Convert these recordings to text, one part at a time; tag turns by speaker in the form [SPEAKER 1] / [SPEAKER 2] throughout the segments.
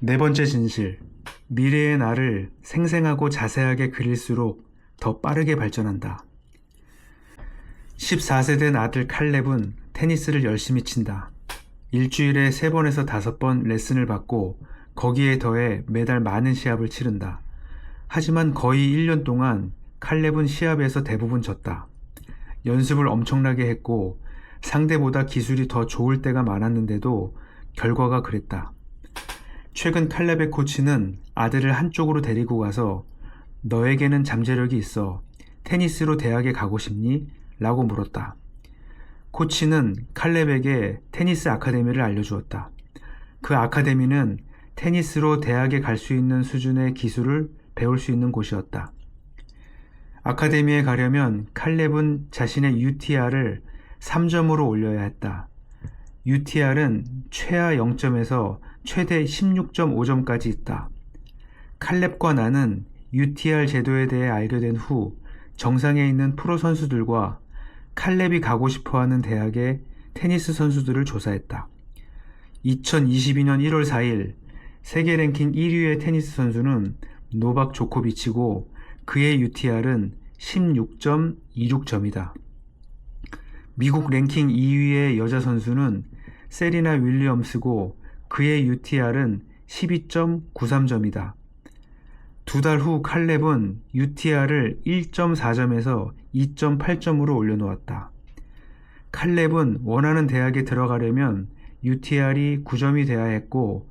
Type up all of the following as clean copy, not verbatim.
[SPEAKER 1] 네 번째 진실. 미래의 나를 생생하고 자세하게 그릴수록 더 빠르게 발전한다. 14세 된 아들 칼렙은 테니스를 열심히 친다. 일주일에 3번에서 5번 레슨을 받고 거기에 더해 매달 많은 시합을 치른다. 하지만 거의 1년 동안 칼렙은 시합에서 대부분 졌다. 연습을 엄청나게 했고 상대보다 기술이 더 좋을 때가 많았는데도 결과가 그랬다. 최근 칼렙의 코치는 아들을 한쪽으로 데리고 가서 너에게는 잠재력이 있어. 테니스로 대학에 가고 싶니? 라고 물었다. 코치는 칼렙에게 테니스 아카데미를 알려주었다. 그 아카데미는 테니스로 대학에 갈 수 있는 수준의 기술을 배울 수 있는 곳이었다. 아카데미에 가려면 칼렙은 자신의 UTR을 3점으로 올려야 했다. UTR은 최하 0점에서 최대 16.5점까지 있다. 칼렙과 나는 UTR 제도에 대해 알게 된 후 정상에 있는 프로 선수들과 칼렙이 가고 싶어하는 대학의 테니스 선수들을 조사했다. 2022년 1월 4일 세계 랭킹 1위의 테니스 선수는 노박 조코비치고 그의 UTR은 16.26점이다. 미국 랭킹 2위의 여자 선수는 세리나 윌리엄스고 그의 UTR은 12.93점이다. 2달 후 칼렙은 UTR을 1.4점에서 2.8점으로 올려놓았다. 칼렙은 원하는 대학에 들어가려면 UTR이 9점이 돼야 했고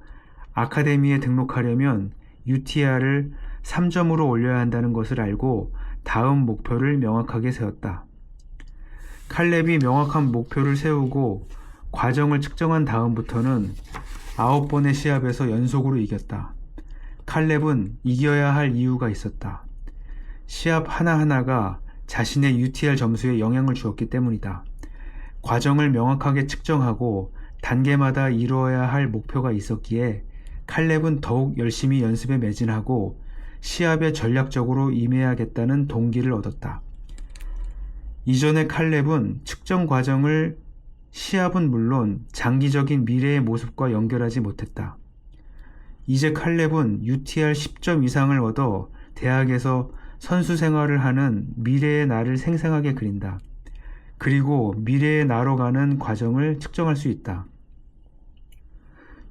[SPEAKER 1] 아카데미에 등록하려면 UTR을 3점으로 올려야 한다는 것을 알고 다음 목표를 명확하게 세웠다. 칼렙이 명확한 목표를 세우고 과정을 측정한 다음부터는 9번의 시합에서 연속으로 이겼다. 칼렙은 이겨야 할 이유가 있었다. 시합 하나하나가 자신의 UTR 점수에 영향을 주었기 때문이다. 과정을 명확하게 측정하고 단계마다 이루어야 할 목표가 있었기에 칼렙은 더욱 열심히 연습에 매진하고 시합에 전략적으로 임해야겠다는 동기를 얻었다. 이전에 칼렙은 측정 과정을 시합은 물론 장기적인 미래의 모습과 연결하지 못했다. 이제 칼렙은 UTR 10점 이상을 얻어 대학에서 선수 생활을 하는 미래의 나를 생생하게 그린다. 그리고 미래의 나로 가는 과정을 측정할 수 있다.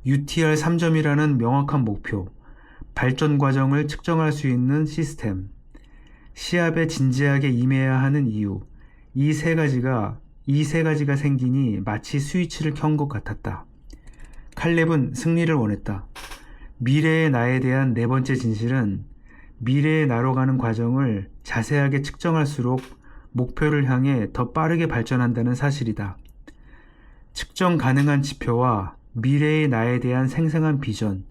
[SPEAKER 1] UTR 3점이라는 명확한 목표, 발전 과정을 측정할 수 있는 시스템, 시합에 진지하게 임해야 하는 이유, 이 세 가지가 생기니 마치 스위치를 켠 것 같았다. 칼렙은 승리를 원했다. 미래의 나에 대한 네 번째 진실은 미래의 나로 가는 과정을 자세하게 측정할수록 목표를 향해 더 빠르게 발전한다는 사실이다. 측정 가능한 지표와 미래의 나에 대한 생생한 비전,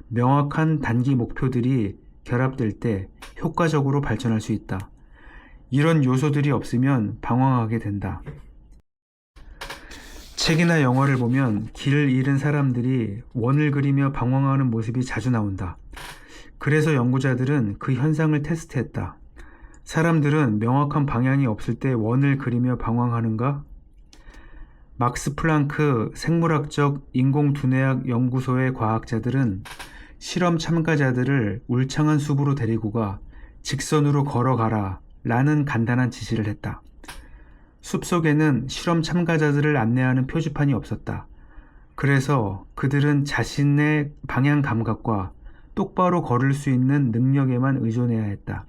[SPEAKER 1] 명확한 단기 목표들이 결합될 때 효과적으로 발전할 수 있다. 이런 요소들이 없으면 방황하게 된다. 책이나 영화를 보면 길을 잃은 사람들이 원을 그리며 방황하는 모습이 자주 나온다. 그래서 연구자들은 그 현상을 테스트했다. 사람들은 명확한 방향이 없을 때 원을 그리며 방황하는가? 막스 플랑크 생물학적 인공두뇌학 연구소의 과학자들은 실험 참가자들을 울창한 숲으로 데리고 가 직선으로 걸어가라 라는 간단한 지시를 했다. 숲속에는 실험 참가자들을 안내하는 표지판이 없었다. 그래서 그들은 자신의 방향 감각과 똑바로 걸을 수 있는 능력에만 의존해야 했다.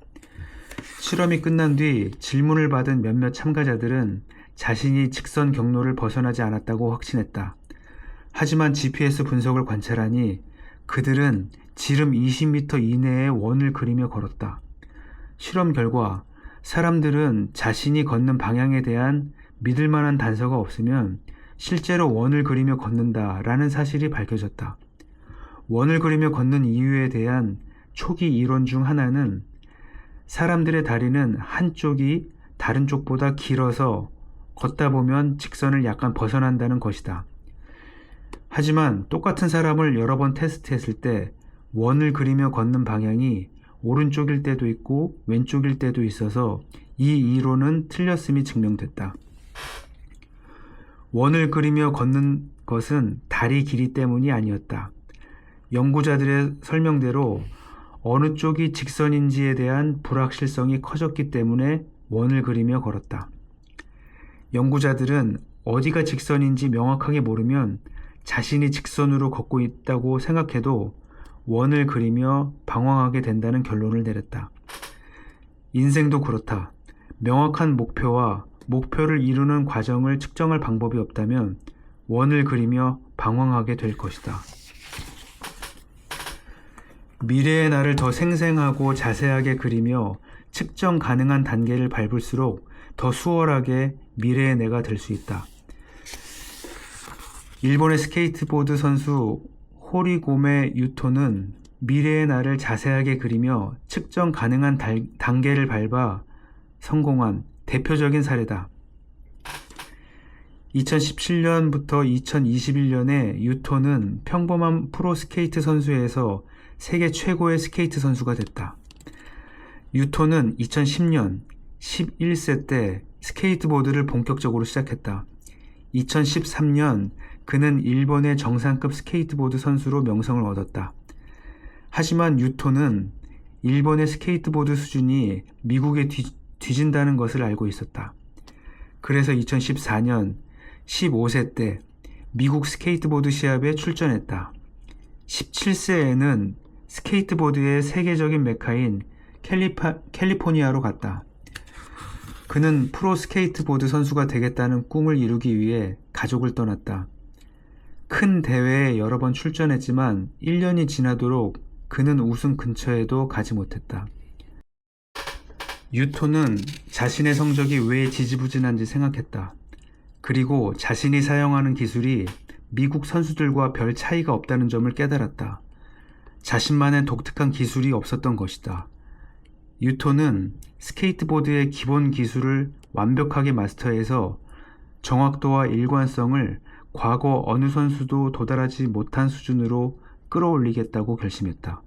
[SPEAKER 1] 실험이 끝난 뒤 질문을 받은 몇몇 참가자들은 자신이 직선 경로를 벗어나지 않았다고 확신했다. 하지만 GPS 분석을 관찰하니 그들은 지름 20m 이내의 원을 그리며 걸었다. 실험 결과 사람들은 자신이 걷는 방향에 대한 믿을 만한 단서가 없으면 실제로 원을 그리며 걷는다라는 사실이 밝혀졌다. 원을 그리며 걷는 이유에 대한 초기 이론 중 하나는 사람들의 다리는 한쪽이 다른 쪽보다 길어서 걷다 보면 직선을 약간 벗어난다는 것이다. 하지만 똑같은 사람을 여러 번 테스트했을 때 원을 그리며 걷는 방향이 오른쪽일 때도 있고 왼쪽일 때도 있어서 이 이론은 틀렸음이 증명됐다. 원을 그리며 걷는 것은 다리 길이 때문이 아니었다. 연구자들의 설명대로 어느 쪽이 직선인지에 대한 불확실성이 커졌기 때문에 원을 그리며 걸었다. 연구자들은 어디가 직선인지 명확하게 모르면 자신이 직선으로 걷고 있다고 생각해도 원을 그리며 방황하게 된다는 결론을 내렸다. 인생도 그렇다. 명확한 목표와 목표를 이루는 과정을 측정할 방법이 없다면 원을 그리며 방황하게 될 것이다. 미래의 나를 더 생생하고 자세하게 그리며 측정 가능한 단계를 밟을수록 더 수월하게 미래의 내가 될 수 있다. 일본의 스케이트보드 선수 호리고메 유토는 미래의 나를 자세하게 그리며 측정 가능한 단계를 밟아 성공한 대표적인 사례다. 2017년부터 2021년에 유토는 평범한 프로 스케이트 선수에서 세계 최고의 스케이트 선수가 됐다. 유토는 2010년 11세 때 스케이트보드를 본격적으로 시작했다. 2013년 그는 일본의 정상급 스케이트보드 선수로 명성을 얻었다. 하지만 유토는 일본의 스케이트보드 수준이 미국에 뒤진다는 것을 알고 있었다. 그래서 2014년 15세 때 미국 스케이트보드 시합에 출전했다. 17세에는 스케이트보드의 세계적인 메카인 캘리포니아로 갔다. 그는 프로 스케이트보드 선수가 되겠다는 꿈을 이루기 위해 가족을 떠났다. 큰 대회에 여러 번 출전했지만 1년이 지나도록 그는 우승 근처에도 가지 못했다. 유토는 자신의 성적이 왜 지지부진한지 생각했다. 그리고 자신이 사용하는 기술이 미국 선수들과 별 차이가 없다는 점을 깨달았다. 자신만의 독특한 기술이 없었던 것이다. 유토는 스케이트보드의 기본 기술을 완벽하게 마스터해서 정확도와 일관성을 과거 어느 선수도 도달하지 못한 수준으로 끌어올리겠다고 결심했다.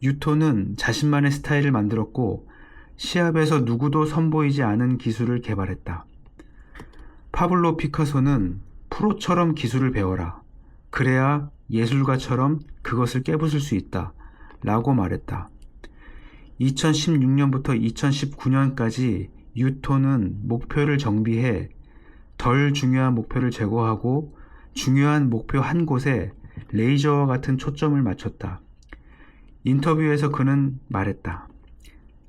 [SPEAKER 1] 유토는 자신만의 스타일을 만들었고 시합에서 누구도 선보이지 않은 기술을 개발했다. 파블로 피카소는 프로처럼 기술을 배워라. 그래야 예술가처럼 그것을 깨부술 수 있다. 라고 말했다. 2016년부터 2019년까지 유토는 목표를 정비해 덜 중요한 목표를 제거하고 중요한 목표 한 곳에 레이저와 같은 초점을 맞췄다. 인터뷰에서 그는 말했다.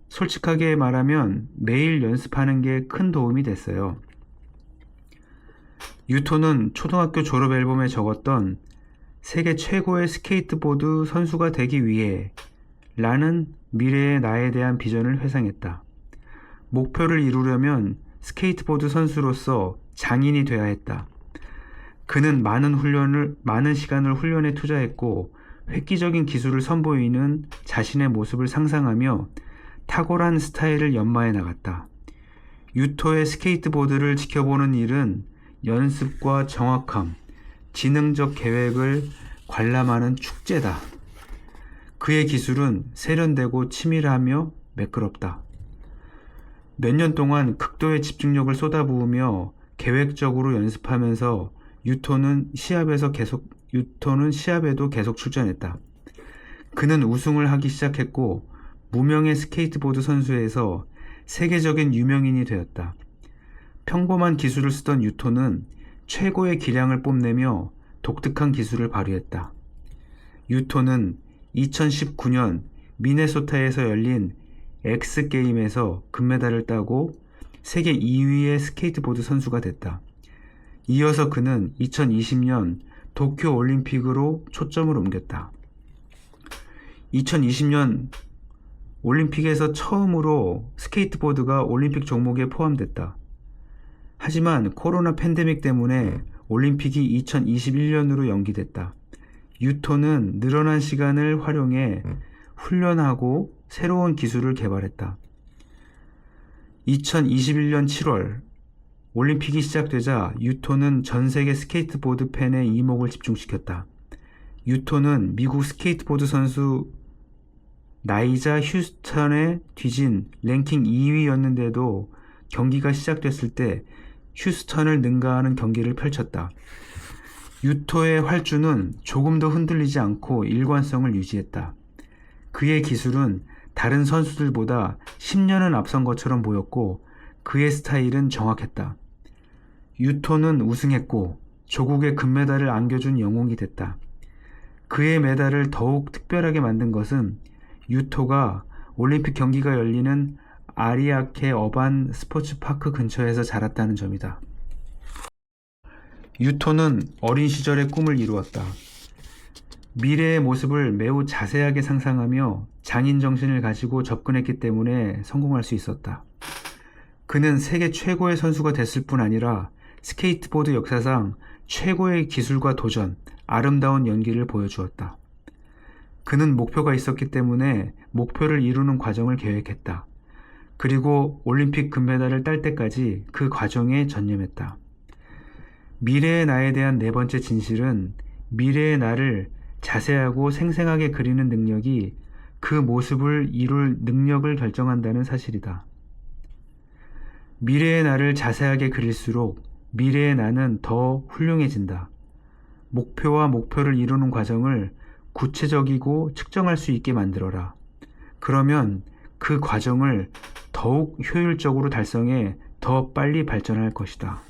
[SPEAKER 1] 솔직하게 말하면 매일 연습하는 게 큰 도움이 됐어요. 유토는 초등학교 졸업 앨범에 적었던 세계 최고의 스케이트보드 선수가 되기 위해 라는 미래의 나에 대한 비전을 회상했다. 목표를 이루려면 스케이트보드 선수로서 장인이 되어야 했다. 그는 많은 시간을 훈련에 투자했고 획기적인 기술을 선보이는 자신의 모습을 상상하며 탁월한 스타일을 연마해 나갔다. 유토의 스케이트보드를 지켜보는 일은 연습과 정확함, 지능적 계획을 관람하는 축제다. 그의 기술은 세련되고 치밀하며 매끄럽다. 몇 년 동안 극도의 집중력을 쏟아부으며 계획적으로 연습하면서 유토는 시합에도 계속 출전했다. 그는 우승을 하기 시작했고 무명의 스케이트보드 선수에서 세계적인 유명인이 되었다. 평범한 기술을 쓰던 유토는 최고의 기량을 뽐내며 독특한 기술을 발휘했다. 유토는 2019년 미네소타에서 열린 X게임에서 금메달을 따고 세계 2위의 스케이트보드 선수가 됐다. 이어서 그는 2020년 도쿄 올림픽으로 초점을 옮겼다. 2020년 올림픽에서 처음으로 스케이트보드가 올림픽 종목에 포함됐다. 하지만 코로나 팬데믹 때문에 올림픽이 2021년으로 연기됐다. 유토는 늘어난 시간을 활용해 훈련하고 새로운 기술을 개발했다. 2021년 7월 올림픽이 시작되자 유토는 전 세계 스케이트보드 팬의 이목을 집중시켰다. 유토는 미국 스케이트보드 선수 나이자 휴스턴에 뒤진 랭킹 2위였는데도 경기가 시작됐을 때 휴스턴을 능가하는 경기를 펼쳤다. 유토의 활주는 조금도 흔들리지 않고 일관성을 유지했다. 그의 기술은 다른 선수들보다 10년은 앞선 것처럼 보였고 그의 스타일은 정확했다. 유토는 우승했고 조국의 금메달을 안겨준 영웅이 됐다. 그의 메달을 더욱 특별하게 만든 것은 유토가 올림픽 경기가 열리는 아리아케 어반 스포츠파크 근처에서 자랐다는 점이다. 유토는 어린 시절의 꿈을 이루었다. 미래의 모습을 매우 자세하게 상상하며 장인 정신을 가지고 접근했기 때문에 성공할 수 있었다. 그는 세계 최고의 선수가 됐을 뿐 아니라 스케이트보드 역사상 최고의 기술과 도전, 아름다운 연기를 보여주었다. 그는 목표가 있었기 때문에 목표를 이루는 과정을 계획했다. 그리고 올림픽 금메달을 딸 때까지 그 과정에 전념했다. 미래의 나에 대한 네 번째 진실은 미래의 나를 자세하고 생생하게 그리는 능력이 그 모습을 이룰 능력을 결정한다는 사실이다. 미래의 나를 자세하게 그릴수록 미래의 나는 더 훌륭해진다. 목표와 목표를 이루는 과정을 구체적이고 측정할 수 있게 만들어라. 그러면 그 과정을 더욱 효율적으로 달성해 더 빨리 발전할 것이다.